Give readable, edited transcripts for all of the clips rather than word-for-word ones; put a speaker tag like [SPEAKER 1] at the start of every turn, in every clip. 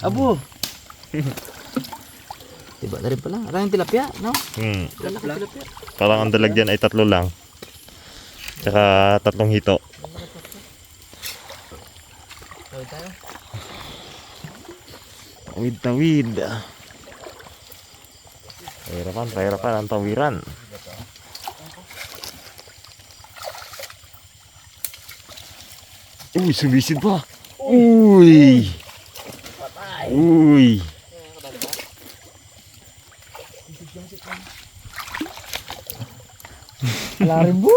[SPEAKER 1] Abo. Diba na rin pala. Maraming tilapia, no? Tilapia.
[SPEAKER 2] Parang ang dalag dyan ay 3 lang. Tsaka 3 hito.
[SPEAKER 1] Tawid tayo.
[SPEAKER 2] Tawid. Kahirapan ang tawiran. Uy, sumisid pa. Uy. Uy.
[SPEAKER 1] Alarin mo.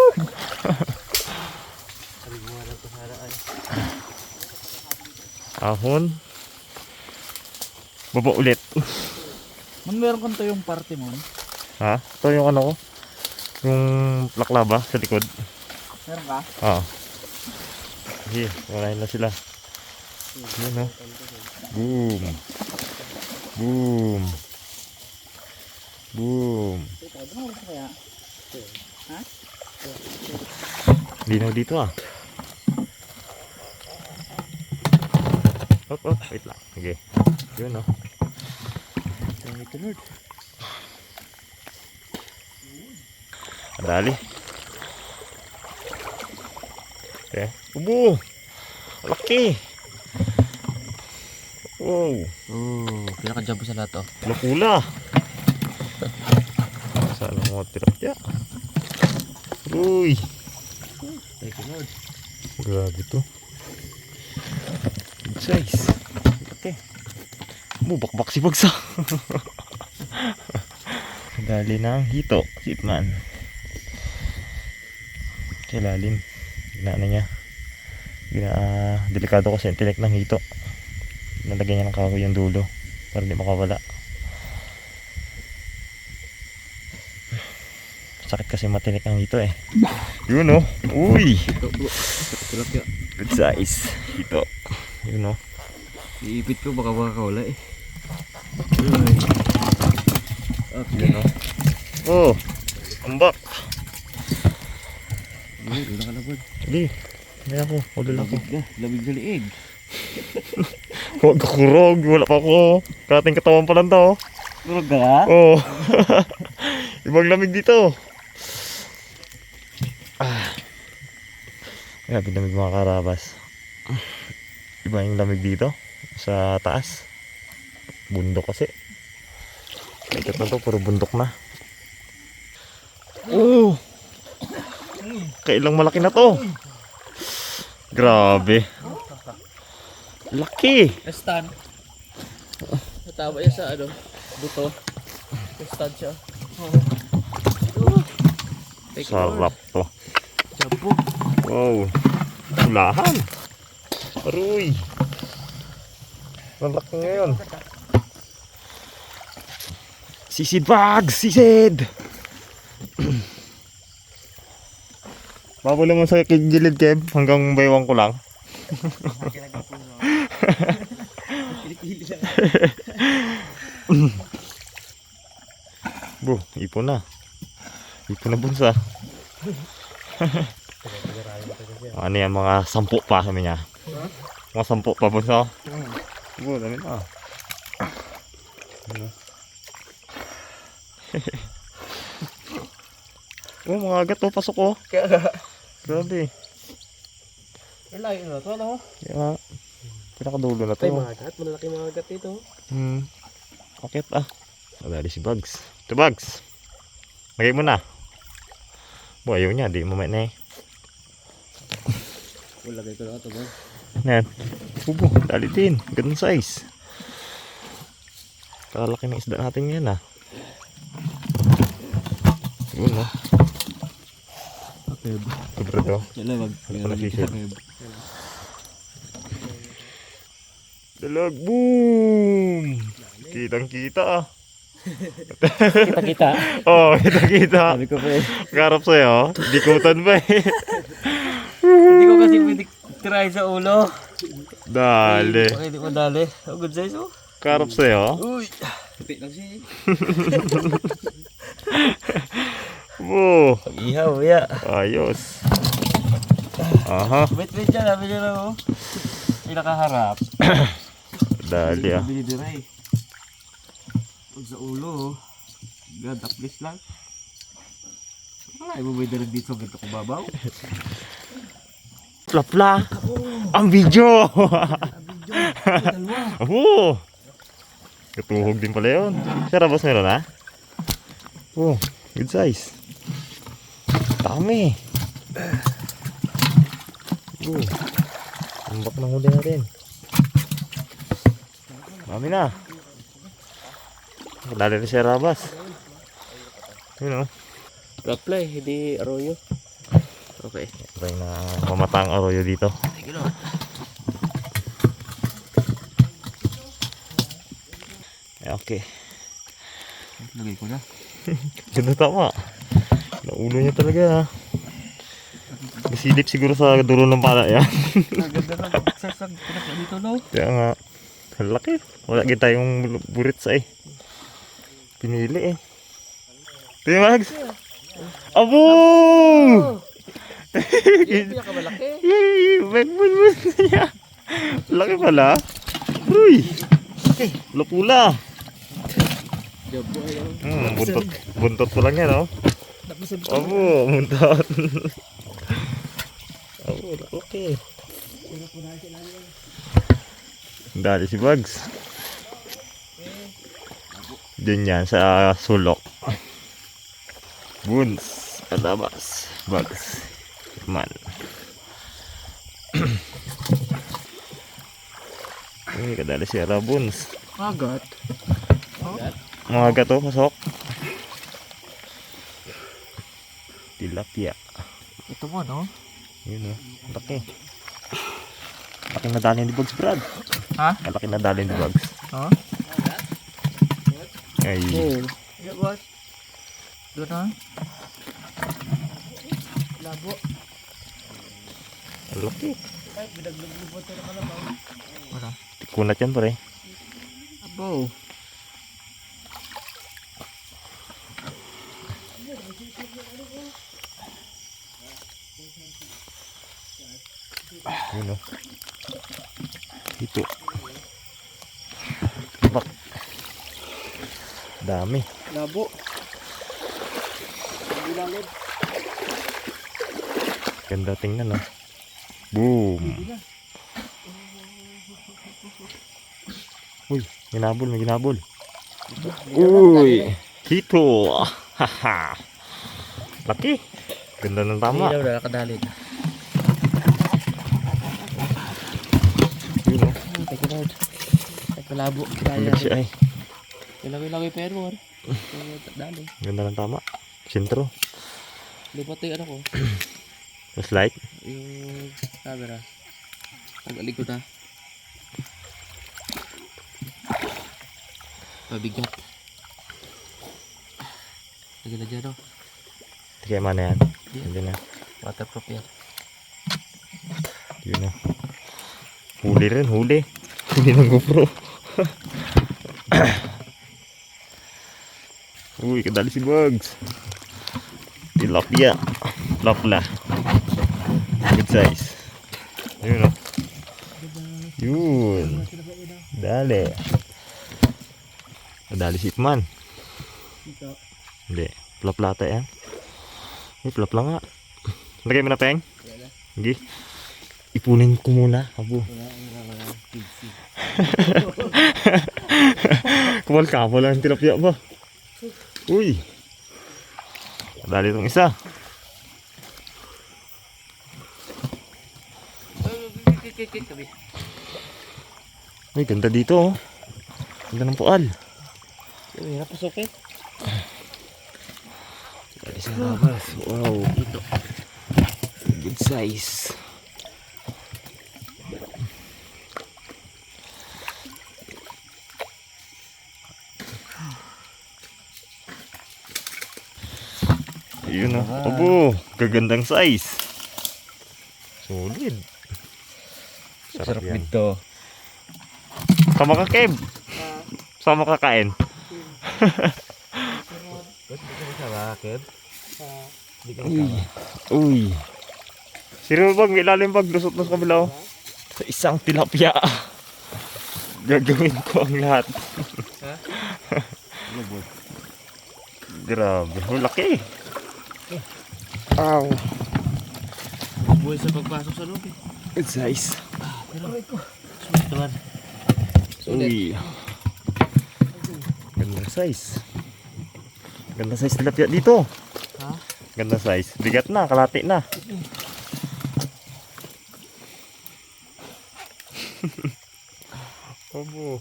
[SPEAKER 2] Ahon. Baba ulit.
[SPEAKER 1] Meron kang to yung party mo.
[SPEAKER 2] Ha? Ito yung ano ko. Yung laklaba sa likod.
[SPEAKER 1] Meron ka?
[SPEAKER 2] Oo. Sige, walahin na sila. Yun o. Boom. Boom. Boom. Linaw dito ah. Op, wait lang. Sige. Yun o.
[SPEAKER 1] Thank you, Lord.
[SPEAKER 2] Dali. Okay. Ubo. Laki. Wow.
[SPEAKER 1] Pinaka-jump sa lahat, oh.
[SPEAKER 2] Pula-pula. Sana mo tilapia. Uy.
[SPEAKER 1] Thank you, Lord.
[SPEAKER 2] Grabe to. Good size. Okay. Bakbak si Bagsa. Dali ng hito. Sitman. Kilalim. Ginaan niya. Delikado kasi yung tinik ng hito. Nalagyan niya ng kahoy yung dulo para hindi makawala. Sakit kasi matinik ang hito eh. Yun oh. Uy.
[SPEAKER 1] Tilapia.
[SPEAKER 2] Good size. Hito. Yun oh.
[SPEAKER 1] Iipit ko baka wala eh.
[SPEAKER 2] Yun oh. Oh. Ambak.
[SPEAKER 1] Wala ka na, Bud.
[SPEAKER 2] Sige. Hindi ako. Udol ako.
[SPEAKER 1] Lamig na liig.
[SPEAKER 2] Huwag kakurog. Wala pa ako. Kating katawan pa lang to.
[SPEAKER 1] Kurog ka?
[SPEAKER 2] Oh. Ibang lamig dito. Grabe lamig mga karabas. Iba yung lamig dito sa taas. Bundok kasi. Ito na to, puro bundok na. Oh! Kailang malaki na to. Grabe. Laki.
[SPEAKER 1] Stan. Nataba niya sa ano, buto. Stan siya.
[SPEAKER 2] Sarap to.
[SPEAKER 1] Jampo.
[SPEAKER 2] Wow. Ulahan. Aruy. Malaki ngayon. Sisid bags! Sisid! Babo naman sa gilid, Kev. Hanggang baywang ko lang. Bu, ipon na. Ipon na bunsa. Ano yan, mga 10 pa kami niya. Mga 10 pa bunsa. Bu, dami na. Oh, mga agat to, pasok oh. Grabe.
[SPEAKER 1] Layo na to, ano?
[SPEAKER 2] Kaya, pinakadulo na to.
[SPEAKER 1] Ay, mga agat. Malalaki mga agat dito.
[SPEAKER 2] Akit ah. Nadali si Bugs. Ito Bugs. Lagay mo na. Bu, ayaw niya. Di mo may na eh.
[SPEAKER 1] Lagay ko na ito, Bud.
[SPEAKER 2] Yan. Ubo, dali din. Ganun size. Kalaki ng isda natin yan ah. Yun oh.
[SPEAKER 1] Okay,
[SPEAKER 2] Sobra to.
[SPEAKER 1] Dalag.
[SPEAKER 2] Dalag. Boom! Kitang kita ah.
[SPEAKER 1] Kita-kita.
[SPEAKER 2] Oh, kita-kita.
[SPEAKER 1] Sabi ko pa eh.
[SPEAKER 2] Karap sa'yo. Dikutan pa eh.
[SPEAKER 1] Hindi ko kasi pwede try sa ulo.
[SPEAKER 2] Dali.
[SPEAKER 1] Okay, hindi mo dali. Oh, good size oh.
[SPEAKER 2] Karap sa'yo.
[SPEAKER 1] Uy! Kapit lang siya eh.
[SPEAKER 2] Oh,
[SPEAKER 1] Ihaw, ya.
[SPEAKER 2] ayos. Aha.
[SPEAKER 1] Wait dyan. Sabi niya lang oh. May nakaharap.
[SPEAKER 2] Dali ah.
[SPEAKER 1] Bili diray. Pag sa ulo, God, please lang. Wala, ibubay na rin dito. Ganito ko babaw.
[SPEAKER 2] Plapla. Ang video.
[SPEAKER 1] Dalawa.
[SPEAKER 2] Oo. Katuhog din pala yun. Sarabas meron ha? Oh, good size. Dami. Oh. Ambak na huli natin. Dami na. Dali rin siya rabas. Yun o.
[SPEAKER 1] Play, hindi arroyo. Okay.
[SPEAKER 2] Try na mamata ang arroyo dito.
[SPEAKER 1] Thank you, Lord.
[SPEAKER 2] Okay.
[SPEAKER 1] Lagay ko na.
[SPEAKER 2] Ganda tama. Naulo niya talaga. Masilip siguro sa dulo ng pala yan.
[SPEAKER 1] Ganda na. Sasag ko dito, no?
[SPEAKER 2] Kaya nga. Ang laki. Wala kita tayong burit sa pinili eh. Ito yung Mags. Abo!
[SPEAKER 1] Hindi ka malaki.
[SPEAKER 2] Yay! Magbunbun niya. Laki pala. Uy! Okay. Lupula.
[SPEAKER 1] Jabo, ayaw.
[SPEAKER 2] Buntot. Buntot ko lang yan, oh. Abo, buntot. Abo, okay. Dali si Bugs. Diyan yan sa sulok. Buns. Alabas. Bugs. Man. Uy, kadali si Buns.
[SPEAKER 1] Agat.
[SPEAKER 2] Mga gato, pasok. Tilapia.
[SPEAKER 1] Ito mo, no?
[SPEAKER 2] Yun o, laki. Laki na dali ni Bugs, Brad.
[SPEAKER 1] Ha?
[SPEAKER 2] Laki na dali ni Bugs.
[SPEAKER 1] Ha?
[SPEAKER 2] Ay,
[SPEAKER 1] Oh. Yeah, what? Doon, ha? Labo.
[SPEAKER 2] laki.
[SPEAKER 1] Ay, binaglag-lubot na kalabaw. Wala.
[SPEAKER 2] Kunat yan pare.
[SPEAKER 1] Abo.
[SPEAKER 2] Yun o. Ito. Bak. Dami.
[SPEAKER 1] Labo. Bilalod.
[SPEAKER 2] Ganda tingnan o. Boom. Uy, ginabol, may ginabol. Uy, hito. Haha. Laki. Ganda ng tama.
[SPEAKER 1] Hindi na nakadalid.
[SPEAKER 2] Yun o.
[SPEAKER 1] Teka na. Teka labo.
[SPEAKER 2] Ulit siya ay.
[SPEAKER 1] Ilagay-lagay pero, dali.
[SPEAKER 2] Ganda ng tama. Sintro.
[SPEAKER 1] Lipat yung ano ko.
[SPEAKER 2] Mas light.
[SPEAKER 1] Yung camera. Pag-alig ko na. Mabigat. Lagi na dyan, no?
[SPEAKER 2] Kaya mana yan.
[SPEAKER 1] Di.
[SPEAKER 2] Yan na.
[SPEAKER 1] Waterproof yan.
[SPEAKER 2] Yun na. Huli rin, huli. Huli ng GoPro. Uy, kadali si Bugs. Tilapia. Lapla. Good size. Yun o. Yun. Dali. Kadali si Ipman. Hindi. Plaplata yan. Ay, plapla nga. Lagay mo na, Peng. Hindi. Ipunin ko muna. Abo. Kumal-kapal lang ang tilapia ba? Uy. Dali itong isa. Uy, ganda dito oh. Ganda ng pual.
[SPEAKER 1] Hirap pasok eh.
[SPEAKER 2] Dali sa labas. Wow. Ito. Good size. Yun o. Abo, gagandang size. Solid. Sarap yan.
[SPEAKER 1] Ito.
[SPEAKER 2] Sama ka, Kev. Sama ka kain. Uy. Uy. Sino bang ilalim bag lusot na sa kabila oh? Sa isang tilapia. Gagawin ko ang lahat.
[SPEAKER 3] Ha?
[SPEAKER 1] Ano boy?
[SPEAKER 2] Grabe. Ang laki. Ow.
[SPEAKER 3] Buhay sa pagpasok sa loob eh.
[SPEAKER 2] Good size.
[SPEAKER 3] Sulit naman.
[SPEAKER 2] Uy. Ganda size. Ganda size tilapia dito.
[SPEAKER 3] Ha?
[SPEAKER 2] Ganda size. Bigat na, kalati na. Abo.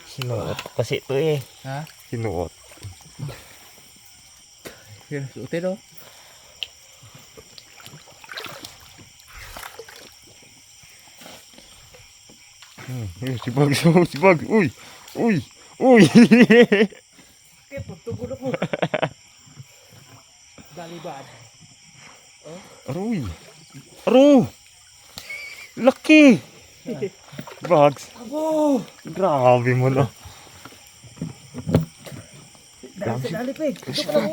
[SPEAKER 2] Sinuot kasi ito eh.
[SPEAKER 3] Ha?
[SPEAKER 2] Sinuot.
[SPEAKER 3] Yan, suotin oh.
[SPEAKER 2] Si Bugs, oh, si Bugs. Uy. Uy. Uy.
[SPEAKER 3] Okay, pagtugod ako. Dalibad.
[SPEAKER 2] Aroy. Aro. Laki. Bugs.
[SPEAKER 3] Abo!
[SPEAKER 2] Grabe mo na.
[SPEAKER 3] Dali, Peg. Ito ka lang.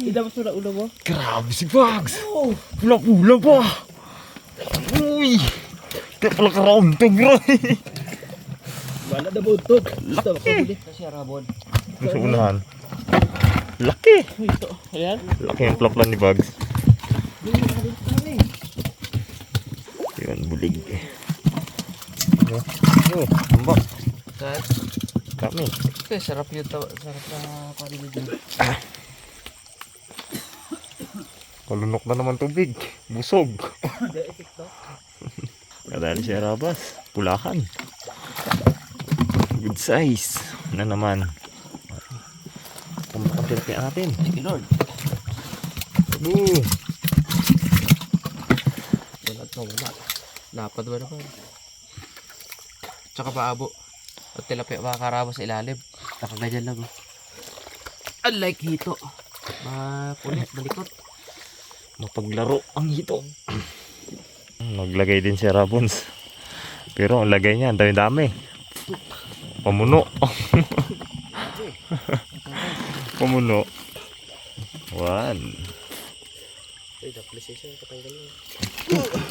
[SPEAKER 3] Idabas mo na ulo mo.
[SPEAKER 2] Grabe si Bugs.
[SPEAKER 3] Oh!
[SPEAKER 2] Pula-pula pa. Uy. Kaya pala karoon to, bro.
[SPEAKER 3] Wala na buntot. Ito, makabuli. Kasi arabon.
[SPEAKER 2] Sa unahan. Laki.
[SPEAKER 3] Uy, ito. Ayan.
[SPEAKER 2] Laki ang plaplan ni Bugs. Yun, bulig. Oh, tambak.
[SPEAKER 3] Saan?
[SPEAKER 2] Kami.
[SPEAKER 3] Okay, sarap yun. Sarap na parinig yun.
[SPEAKER 2] Kalunok na naman tubig. Busog.
[SPEAKER 3] Daitik to.
[SPEAKER 2] Kadali si Arabas. Pulahan. Good size. Na naman. Tambak ang tilapia natin.
[SPEAKER 3] Thank you, Lord.
[SPEAKER 2] Ooh.
[SPEAKER 3] Wala to, wala. Lapad ba naman? Tsaka paabo. At tilapia makakarama sa ilalim. Nakaganyan lang oh. Unlike hito. Mapulit, malikot.
[SPEAKER 2] Mapaglaro ang hito. Naglagay din si Rabons. Pero ang lagay niya, ang dami-dami. Pamuno. Pamuno. One.
[SPEAKER 3] Ay, the-PlayStation katanggalin.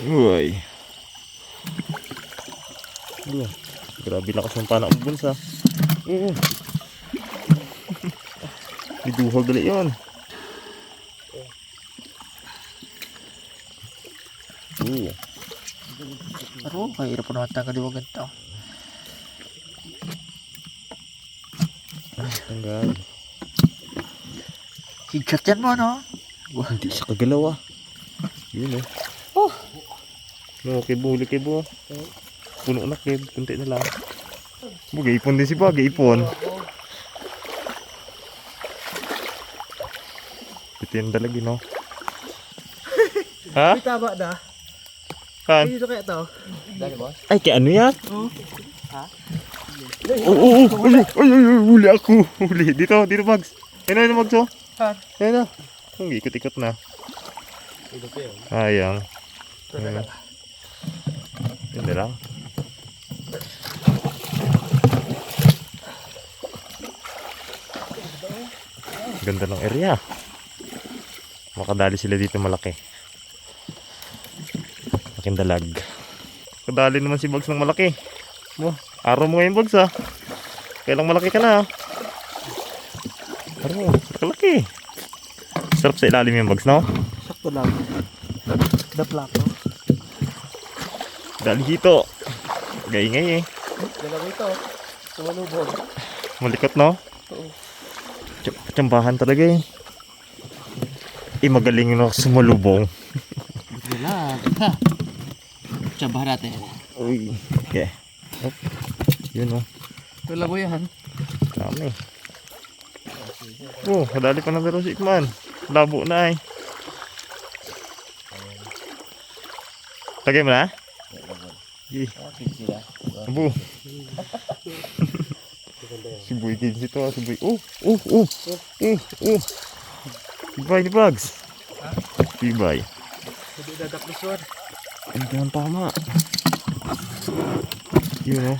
[SPEAKER 2] Uy. Grabe lakas ng panak ng bulsa. Diduhol dali yun.
[SPEAKER 3] Aro, kahirap po naman tanggal yung ganito.
[SPEAKER 2] Tanggal.
[SPEAKER 3] Headshot yan mo, no?
[SPEAKER 2] Hindi siya kagalaw ah. Yun eh.
[SPEAKER 3] Oh!
[SPEAKER 2] No, kibo, huli kibo. Puno na kib, kunti na lang. Mag-ipon din si Bag, ipon. Ito yung dalagi, no? Ha?
[SPEAKER 3] May tama na.
[SPEAKER 2] Kan?
[SPEAKER 3] Dito kaya to? Dali, boss?
[SPEAKER 2] Ay, kaya ano yan?
[SPEAKER 3] Oo. Ha?
[SPEAKER 2] Oo, huli ako. Huli. Dito, Bags. Ayun na, Bags, oh.
[SPEAKER 3] Ha?
[SPEAKER 2] Ayun na. Ang ikot-ikot na.
[SPEAKER 3] Dito pa yun.
[SPEAKER 2] Ayang.
[SPEAKER 3] Ito na lang.
[SPEAKER 2] Yun na lang. Ganda ng area. Makadali sila dito malaki. Laking dalag. Kadali naman si Bags ng malaki. Mo, araw mo ngayon Bags ah. Kailang malaki ka na ah. Araw, malaki. Sarap sa ilalim yung Bags, no?
[SPEAKER 3] Sakto lang. Daplak, no?
[SPEAKER 2] Dali dito. Gay-ngay eh.
[SPEAKER 3] Dalawa ito. Sumalubog.
[SPEAKER 2] Malikot, no?
[SPEAKER 3] Oo.
[SPEAKER 2] Tsambahan talaga eh. Magaling na sumalubong.
[SPEAKER 3] Wala. Ha? Tsabahan natin.
[SPEAKER 2] Uy. Okay. Op. Yun oh.
[SPEAKER 3] Wala mo yan.
[SPEAKER 2] Dami. Oh, kadali pa na pero si Ikman. Labo na eh. Lagay mo na? Yee. Abo. Si Boy Kids ito ah. Si Boy. Bye ni Bugs. Bye.
[SPEAKER 3] Hindi dadaklis yun.
[SPEAKER 2] Hindi naman tama. Yun oh.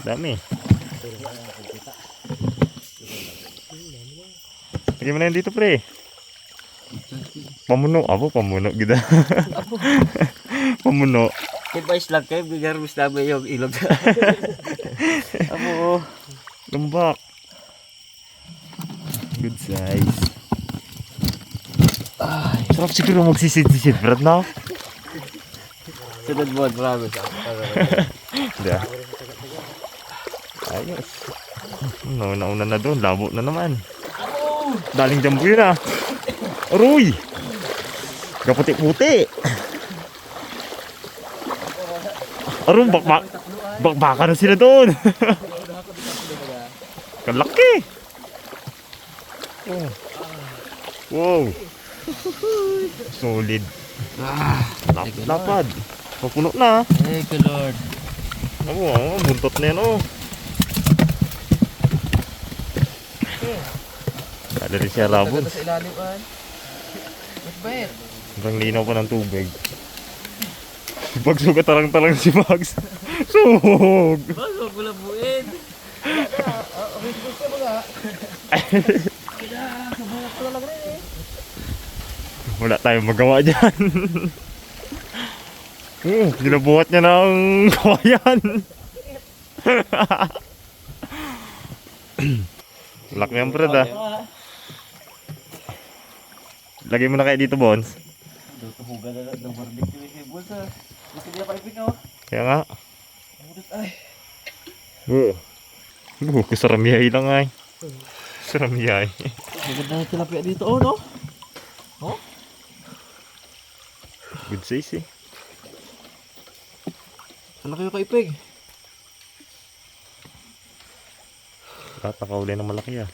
[SPEAKER 2] Dami. Lagyan mo na yan dito pre. Pamuno. Abo, pamuno. Gida. Pamuno.
[SPEAKER 1] Advice lang kayo, bigyan mas namin yung ilog. Amo.
[SPEAKER 2] Lambak. Good size. Ay, sarap siguro magsisid-sisid, Brad, no?
[SPEAKER 1] Sunod mo, promise.
[SPEAKER 2] Hindi ah. Ayos. Nauna na doon. Labo na naman. Daling jambu yun ah. Aroy! Kaputi-puti. Aroy, bakbaka na sila doon. Kalaki. Oh. Wow. Solid. Lapad. Mapuno na.
[SPEAKER 3] Thank you, Lord.
[SPEAKER 2] Buntot na yan oh. Ada rin siya labon.
[SPEAKER 3] Sa ilalim, an. Bait.
[SPEAKER 2] Hanggang linaw pa ng tubig. Pagsugat tarang-tarang si Max. Sug!
[SPEAKER 3] Huwag mo labuin.
[SPEAKER 2] Wala tayong magawa dyan. Ginabuhat niya ng kawayan. Laki yan, Brad ah. Lagay mo na kayo dito, Bones.
[SPEAKER 1] Tuhugan na lang ng barbecue eh. Bulsa. Laki niya paipin ka, oh.
[SPEAKER 2] Kaya nga.
[SPEAKER 1] Ay.
[SPEAKER 2] Kasaramiyay lang ay. Saramiyay.
[SPEAKER 3] Maganda na tilapia dito, oh, no? Oh?
[SPEAKER 2] Good size eh.
[SPEAKER 3] Ano kayo kaipig?
[SPEAKER 2] Lahat nakauli ng malaki ah.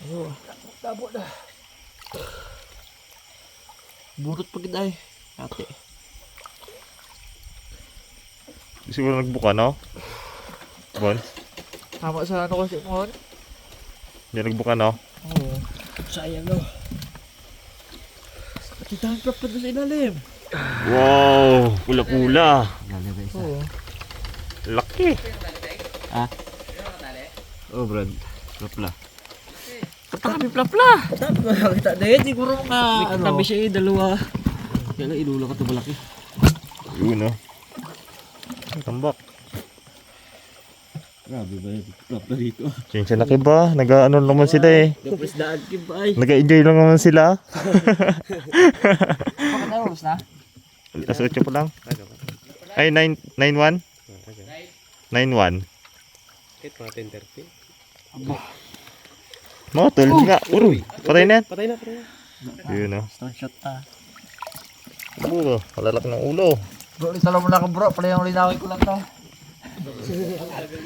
[SPEAKER 3] Ayun, tabo na. Burot pa kita eh. Ate.
[SPEAKER 2] Siguro nagbuka, no? Bon?
[SPEAKER 3] Tama sa ano kasi mo?
[SPEAKER 2] Hindi nagbuka, no?
[SPEAKER 3] Oo. Sayang no. Kita ang plap pa sa ilalim.
[SPEAKER 2] Wow! Pula-pula.
[SPEAKER 1] Galing ba isa?
[SPEAKER 3] Oo.
[SPEAKER 2] Laki.
[SPEAKER 1] Oh, Brad. Rapla.
[SPEAKER 3] Katabi plapla. Katabi ko nakita din. Siguro nga ano.
[SPEAKER 1] Katabi siya eh, dalawa. Kaya lang ilula ka ito malaki.
[SPEAKER 2] Yun, no? Tambak.
[SPEAKER 1] Grabe ba yung rapla dito?
[SPEAKER 2] Sinsya na kiba. Nag-ano naman sila eh.
[SPEAKER 1] Kapres daan kiba ay.
[SPEAKER 2] Nag-enjoy lang naman sila.
[SPEAKER 3] Bakit na ubos na?
[SPEAKER 2] Alas 8 pa lang. Ay, 9-1? 9-1.
[SPEAKER 1] Kahit mga 10-30.
[SPEAKER 2] No, 12 nga. Uy, patay na yan.
[SPEAKER 1] Patay na, patay na.
[SPEAKER 2] Yun, no?
[SPEAKER 3] Stone shot ta.
[SPEAKER 2] Ulo, malalaki ng ulo.
[SPEAKER 3] Bro, isala mo na ako bro. Pala yung linawin ko lang to.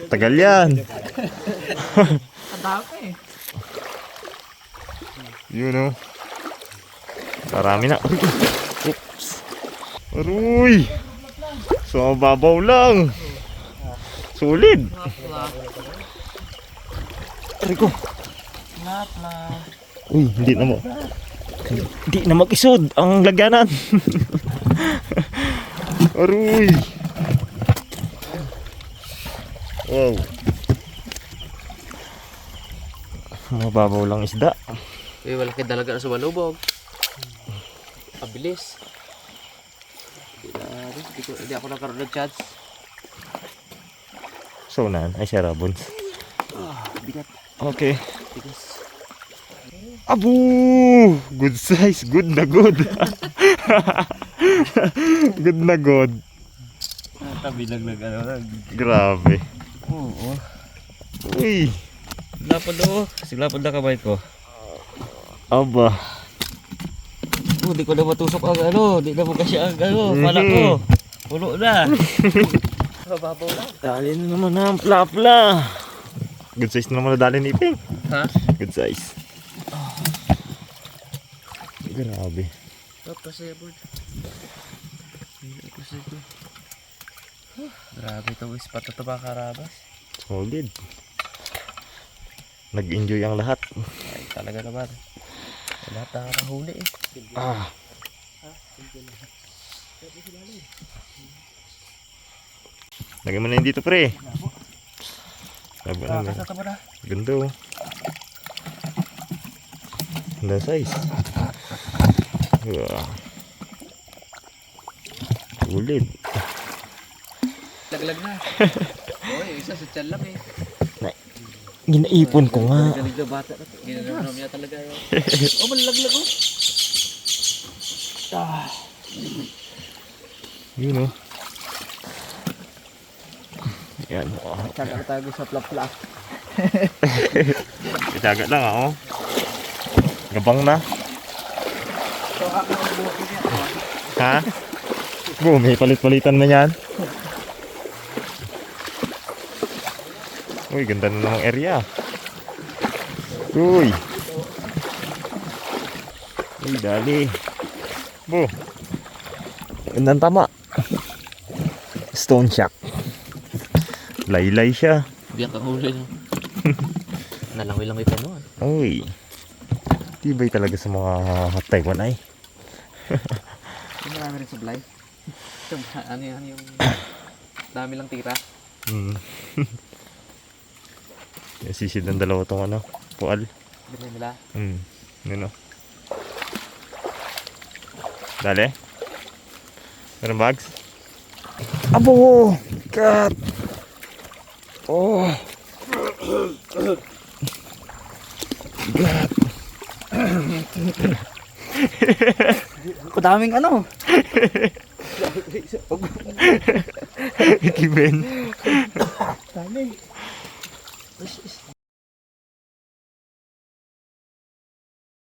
[SPEAKER 2] Tagal yan.
[SPEAKER 3] Ang dami eh.
[SPEAKER 2] Yun, no? Marami na. Oops. Aruy! So, mababaw lang. Solid. Aray ko.
[SPEAKER 3] Plapla.
[SPEAKER 2] Uy, hindi na mo. Hindi na mag-isod ang lagyanan. Aruy. Wow. Mababaw lang isda.
[SPEAKER 3] Eh, malaki dalaga na sumalubog. Pabilis. Hindi ako nakaroon ng chance.
[SPEAKER 2] So, nan. Ay, siya rabon.
[SPEAKER 1] Bigat.
[SPEAKER 2] Okay.
[SPEAKER 3] Tigas.
[SPEAKER 2] Abu! Good size. Good na good. Good na good.
[SPEAKER 1] Tabi lang ano lang.
[SPEAKER 2] Grabe.
[SPEAKER 1] Oo.
[SPEAKER 2] Uy.
[SPEAKER 1] Lapad o. Siglapad na kamay ko.
[SPEAKER 2] Aba.
[SPEAKER 1] Oh, di ko na matusok ang ano. Di na mo kasi ang ano. Pala ko. Puno na.
[SPEAKER 3] Mababaw lang.
[SPEAKER 2] Dali na naman ang plapla. Good size na naman na dali ni Iping.
[SPEAKER 3] Ha?
[SPEAKER 2] Good size. Grabe.
[SPEAKER 3] Tapos sa'yo, board. Grabe itong ispat na ito mga karabas.
[SPEAKER 2] Solid. Nag-enjoy ang lahat.
[SPEAKER 3] Ay, talaga naman. Lahat nakakahuli eh.
[SPEAKER 2] Ah. Lagyan mo na yun dito, pre. Lagyan mo na.
[SPEAKER 3] Kasata mo na.
[SPEAKER 2] Ganda oh. Ganda size. Ulit.
[SPEAKER 3] Laglag na. Oy, isa sa tiyan lang eh.
[SPEAKER 2] Ginaipon ko nga.
[SPEAKER 3] Galing na bata na. Ginanam niya talaga yun. Oh, malaglag oh.
[SPEAKER 2] Yun oh. Yan oh.
[SPEAKER 1] Tsaga tayo sa plap-plap.
[SPEAKER 2] Itsaga lang ah oh. Gabang na.
[SPEAKER 3] So, ako ang buhok niya.
[SPEAKER 2] Ha? May palit-palitan na yan. Uy, ganda na namang area. Uy. Uy, dali. Gandang tama. Stone shock. Laylay siya.
[SPEAKER 3] Biyak ang huli no. Nalangoy-langoy pa noon.
[SPEAKER 2] Uy. Tibay talaga sa mga Taiwan ay.
[SPEAKER 3] Marami rin supply. Ano yung dami lang tira.
[SPEAKER 2] Yung sisid ng dalawa tong ano, pual.
[SPEAKER 3] Bilhin nila.
[SPEAKER 2] Yun o. Dali. Meron bags? Abo! Kat! Oh! Gat!
[SPEAKER 1] Kadaming ano.
[SPEAKER 2] Kiben.
[SPEAKER 1] Dami.